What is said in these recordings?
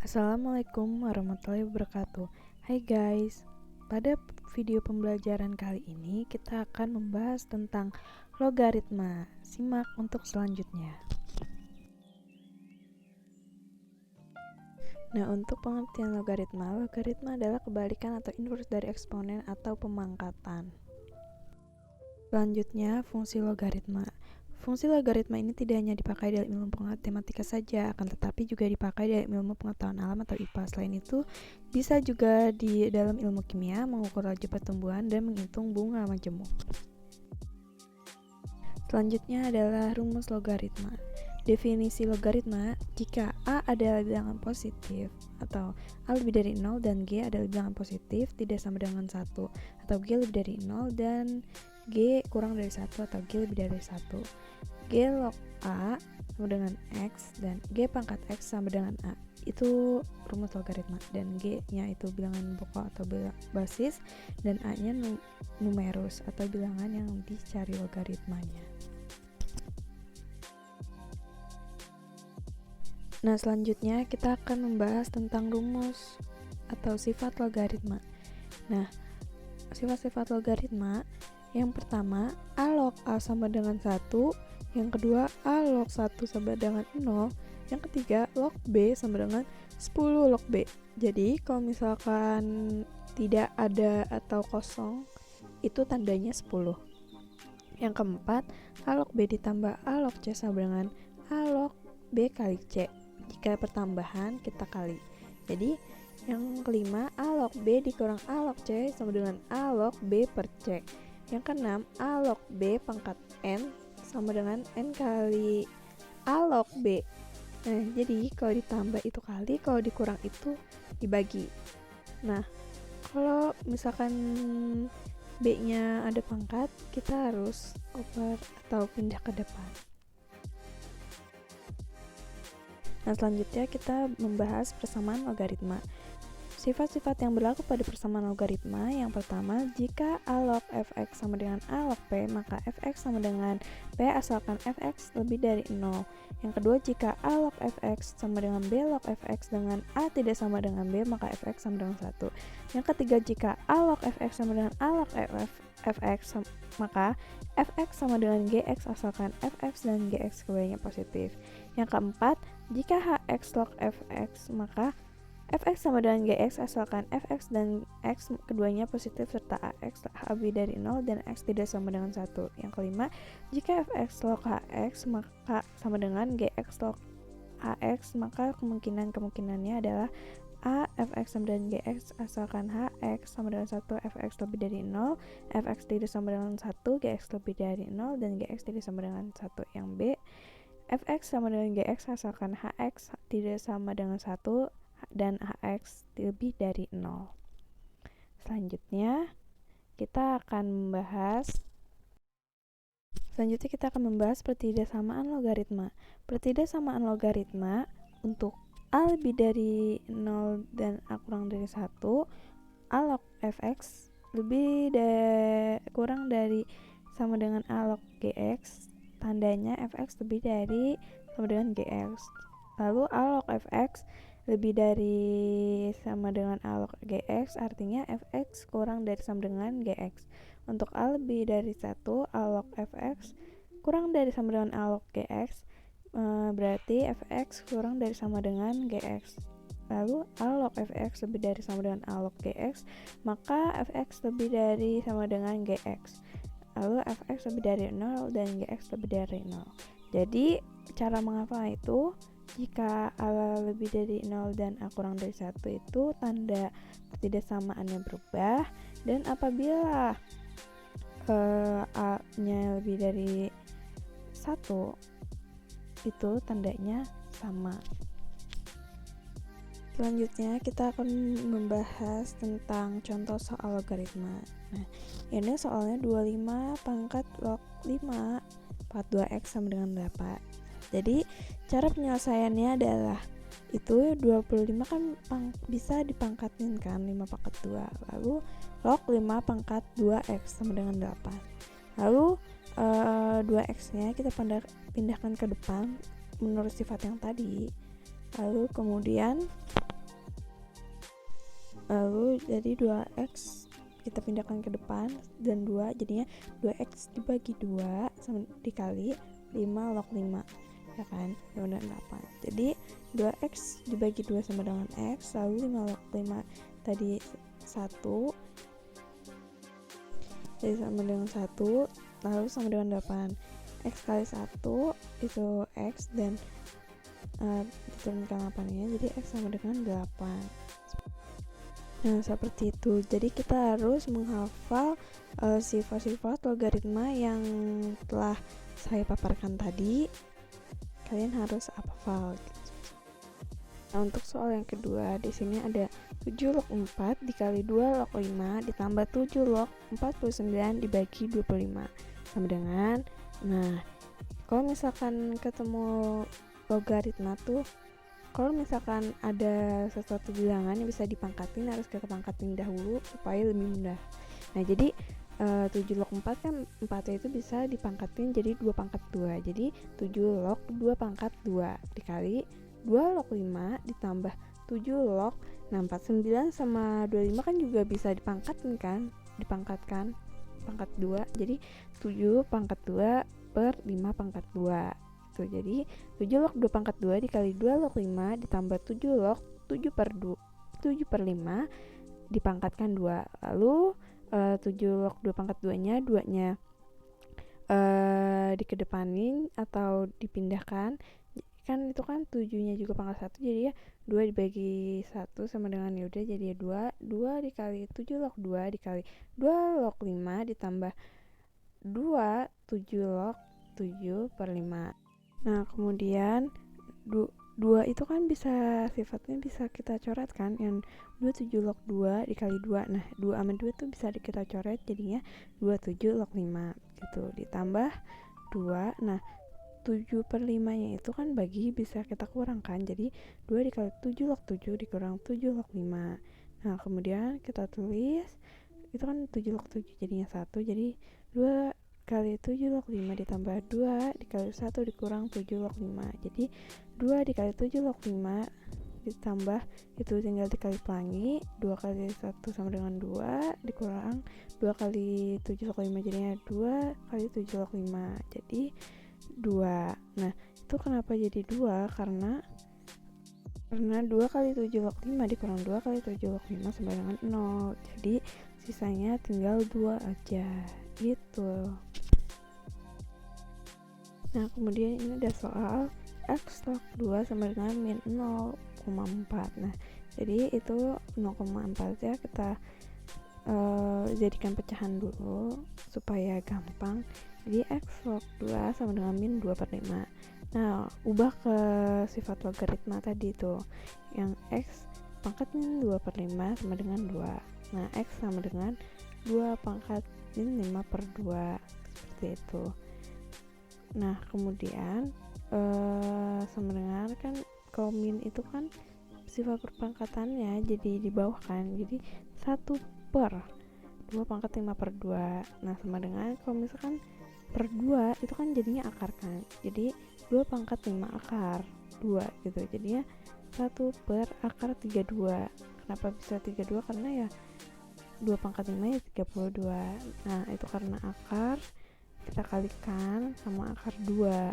Assalamualaikum warahmatullahi wabarakatuh. Hai guys, pada video pembelajaran kali ini kita akan membahas tentang logaritma. Simak untuk selanjutnya. Nah, untuk pengertian logaritma adalah kebalikan atau inverse dari eksponen atau pemangkatan. Selanjutnya, fungsi logaritma. Fungsi logaritma ini tidak hanya dipakai dalam ilmu matematika saja, akan tetapi juga dipakai dalam ilmu pengetahuan alam atau IPA. Selain itu, bisa juga di dalam ilmu kimia, mengukur laju pertumbuhan, dan menghitung bunga majemuk. Selanjutnya adalah rumus logaritma. Definisi logaritma, jika A adalah bilangan positif atau A lebih dari 0 dan G adalah bilangan positif tidak sama dengan 1, atau G lebih dari 0 dan G kurang dari 1 atau G lebih dari 1. G log A sama dengan X dan G pangkat X sama dengan A. Itu rumus logaritma, dan G-nya itu bilangan pokok atau basis, dan A-nya numerus atau bilangan yang dicari logaritmanya. Nah, selanjutnya kita akan membahas tentang rumus atau sifat logaritma. Nah, sifat-sifat logaritma, yang pertama, A log A sama dengan 1, yang kedua, A log 1 sama dengan 0, yang ketiga, log B sama dengan 10 log B. Jadi, kalau misalkan tidak ada atau kosong, itu tandanya 10. Yang keempat, A log B ditambah A log C sama dengan A log B kali C. Jika pertambahan, kita kali. Jadi, yang kelima, A log B dikurang A log C sama dengan A log B per C. Yang keenam, A log B pangkat N sama dengan N kali A log B. Nah, jadi kalau ditambah itu kali, kalau dikurang itu dibagi. Nah, kalau misalkan B-nya ada pangkat, kita harus oper atau pindah ke depan. Nah, selanjutnya kita membahas persamaan logaritma. Sifat-sifat yang berlaku pada persamaan logaritma, yang pertama, jika A log fx sama dengan A log p, maka fx sama dengan p asalkan fx lebih dari 0. Yang kedua, jika A log fx sama dengan B log fx dengan A tidak sama dengan B, maka fx sama dengan 1. Yang ketiga, jika A log fx sama dengan A log fx, maka fx sama dengan gx asalkan fx dan gx keduanya positif. Yang keempat, jika hx log fx, maka fx sama dengan gx asalkan fx dan x keduanya positif serta ax lebih dari 0 dan x tidak sama dengan 1. Yang kelima, jika fx log hx maka sama dengan gx log ax, maka kemungkinannya adalah a fx sama dengan gx asalkan hx sama dengan 1, fx lebih dari 0, fx tidak sama dengan 1, gx lebih dari 0, dan gx tidak sama dengan 1. Yang b, fx sama dengan gx asalkan hx tidak sama dengan 1 dan hx lebih dari 0. Selanjutnya kita akan membahas pertidaksamaan logaritma. Pertidaksamaan logaritma untuk A lebih dari 0 dan A kurang dari 1, A log fx kurang dari sama dengan A log gx, tandanya fx lebih dari sama dengan gx. Lalu A log fx lebih dari sama dengan A log gx, artinya fx kurang dari sama dengan gx. Untuk A lebih dari 1, A log fx kurang dari sama dengan A log gx, berarti fx kurang dari sama dengan gx. Lalu A log fx lebih dari sama dengan A log gx, maka fx lebih dari sama dengan gx. Lalu fx lebih dari 0 dan gx lebih dari 0. Jadi cara menghafal itu, jika A lebih dari 0 dan A kurang dari 1 itu tanda pertidaksamaannya berubah, dan apabila A-nya lebih dari 1 itu tandanya sama. Selanjutnya kita akan membahas tentang contoh soal logaritma. Nah, ini soalnya 25 pangkat log 5 pangkat 2x sama dengan 8. Jadi cara penyelesaiannya adalah itu 25 kan bisa dipangkatin kan 5 pangkat 2, lalu log 5 pangkat 2x sama dengan 8. Lalu 2x nya kita pindahkan ke depan menurut sifat yang tadi. Lalu kemudian Lalu jadi 2x kita pindahkan ke depan dan 2 jadinya 2x dibagi 2 sama dikali 5 log 5 ya kan, sama dengan 8. Jadi 2x dibagi 2 sama dengan x, lalu 5 log 5 tadi 1 jadi sama dengan 1, lalu sama dengan 8. X kali 1 itu x dan diturunkan 8 nya, jadi x sama dengan 8. Nah, seperti itu. Jadi kita harus menghafal sifat-sifat logaritma yang telah saya paparkan tadi. Kalian harus hafal. Nah, untuk soal yang kedua, di sini ada 7 log 4 dikali 2 log 5 ditambah 7 log 49 dibagi 25 sama dengan, nah, kalau misalkan ketemu logaritma tuh, kalau misalkan ada sesuatu bilangan yang bisa dipangkatin, harus kita pangkatin dahulu supaya lebih mudah. Nah, jadi 7 log 4 kan 4 itu bisa dipangkatin jadi 2 pangkat 2. Jadi 7 log 2 pangkat 2 dikali 2 log 5 ditambah 7 log. Nah, 49 sama 25 kan juga bisa dipangkatin kan? Dipangkatkan pangkat 2. Jadi 7 pangkat 2 per 5 pangkat 2. Tuh, jadi 7 log 2 pangkat 2 dikali 2 log 5 ditambah 7 log 7 per 5 dipangkatkan 2. Lalu 7 log 2 pangkat 2 nya 2 nya dikedepanin atau dipindahkan, kan itu kan 7 nya juga pangkat 1, jadi ya 2 dibagi 1 sama dengan, ya udah jadi 2 dikali 7 log 2 dikali 2 log 5 ditambah 2 7 log 7 per 5. Nah, kemudian 2 itu kan bisa sifatnya bisa kita coret kan, yang 27 log 2 dikali 2. Nah, 2 sama 2 tuh bisa kita coret, jadinya 27 log 5 gitu, ditambah 2. Nah, 7 per 5 nya itu kan bagi bisa kita kurangkan, jadi 2 dikali 7 log 7 dikurang 7 log 5. Nah, kemudian kita tulis, itu kan 7 log 7 jadinya 1, jadi 2 kali 7 log 5 ditambah 2 dikali 1 dikurang 7 log 5. Jadi 2 dikali 7 log 5 ditambah, itu tinggal dikali pelangi, 2 kali 1 sama dengan 2 dikurang 2 kali 7 log 5 jadinya 2 kali 7 log 5. Jadi 2. Nah, itu kenapa jadi 2? Karena 2 kali 7 log 5 dikurang 2 kali 7 log 5 sama dengan 0. Jadi sisanya tinggal 2 aja. Gitu. Nah, kemudian ini ada soal x log 2 sama dengan min 0,4. Nah, jadi itu 0,4 ya, kita jadikan pecahan dulu supaya gampang. Jadi x log 2 sama dengan min 2 per 5. Nah, ubah ke sifat logaritma tadi tuh, yang x pangkat min 2 per 5 sama dengan 2. Nah, x sama dengan 2 pangkat min 5 per 2, seperti itu. Nah, kemudian sama dengan, kan kalau min itu kan sifat perpangkatannya jadi di bawah kan, jadi 1 per 2 pangkat 5 per 2. Nah, sama dengan kalau misalkan per 2 itu kan jadinya akar kan, jadi 2 pangkat 5 akar 2 gitu, jadinya 1 per akar 32. Kenapa bisa 32? Karena ya 2 pangkat 5 ya 32. Nah, itu karena akar kita kalikan sama akar 2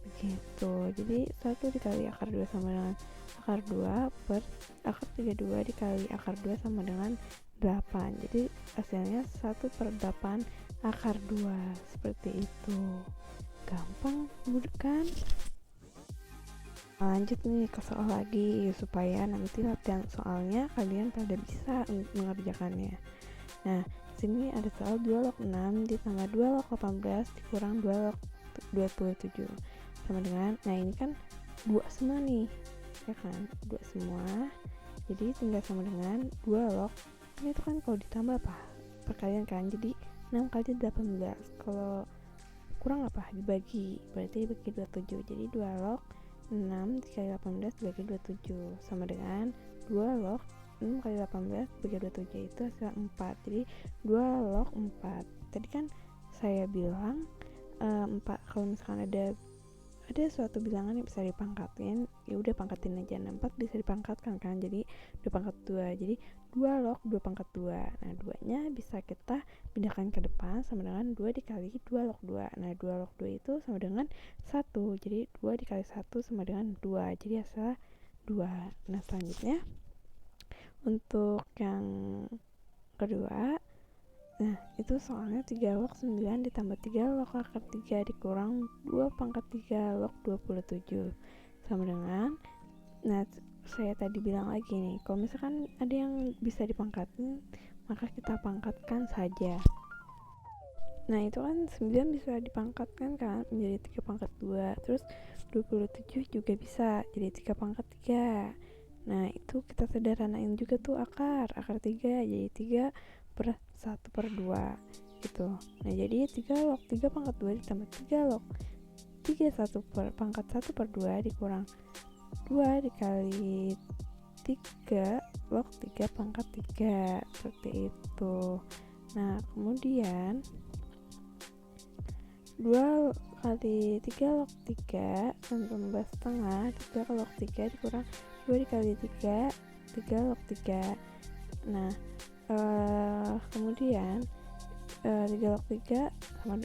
begitu. Jadi 1 dikali akar 2 sama dengan akar 2 per akar 32 dikali akar 2 sama dengan 8. Jadi hasilnya 1 per 8 akar 2, seperti itu. Gampang bukan? Lanjut nih ke soal lagi, supaya nanti latihan soalnya kalian pada bisa mengerjakannya. Nah, sini ada soal 2 log 6 ditambah 2 log 18 dikurang 2 log 27 sama dengan, nah ini kan 2 semua nih ya kan, 2 semua, jadi tinggal sama dengan 2 log, ini itu kan kalau ditambah apa? Perkalian kan, jadi 6 kali 18, kalau kurang apa? Dibagi, berarti dibagi 27, jadi 2 log 6 dikali 18 dibagi 27 sama dengan 2 log 6 kali 18 dibagi 27, itu hasil 4. Jadi 2 log 4. Tadi kan saya bilang 4, kalau misalkan ada ada suatu bilangan yang bisa dipangkatin, ya udah pangkatin aja. 64 bisa dipangkatkan kan, jadi 2 pangkat 2, jadi 2 log 2 pangkat 2. Nah 2 nya bisa kita pindahkan ke depan sama dengan 2 dikali 2 log 2. Nah 2 log 2 itu sama dengan 1, jadi 2 dikali 1 sama dengan 2, jadi hasilnya 2. Nah selanjutnya untuk yang kedua, nah itu soalnya 3 log 9 ditambah 3 log akar 3 dikurang 2 pangkat 3 log 27 sama dengan, nah saya tadi bilang lagi nih, kalau misalkan ada yang bisa dipangkatin maka kita pangkatkan saja. Nah itu kan 9 bisa dipangkatkan kan menjadi 3 pangkat 2, terus 27 juga bisa jadi 3 pangkat 3. Nah itu kita sederhanain juga tuh akar 3 jadi 3 per 1 per 2 gitu. Nah jadi 3 log 3 pangkat 2 ditambah 3 log 3 1 per pangkat 1 per 2 dikurang 2 dikali 3 log 3 pangkat 3, seperti itu. Nah kemudian 2 kali 3 log 3 tambah setengah 3 log 3 dikurang 2 dikali 3 3 log 3. Nah kemudian 3 log 3 sama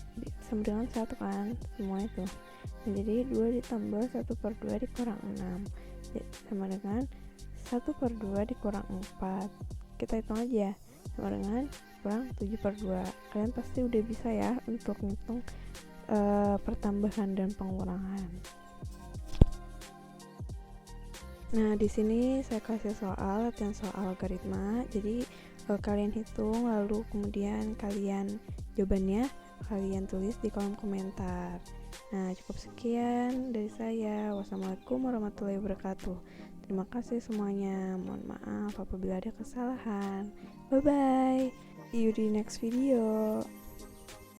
dengan 1 kan semua itu. Nah, jadi 2 ditambah 1 per 2 dikurang 6 sama dengan 1 per 2 dikurang 4. Kita hitung aja, sama dengan kurang 7 per 2. Kalian pasti udah bisa ya untuk ngitung pertambahan dan pengurangan. Nah, di sini saya kasih latihan soal logaritma. Jadi kalian hitung, lalu kemudian kalian jawabannya kalian tulis di kolom komentar. Nah, cukup sekian dari saya. Wassalamualaikum warahmatullahi wabarakatuh. Terima kasih semuanya. Mohon maaf apabila ada kesalahan. Bye bye. See you di next video.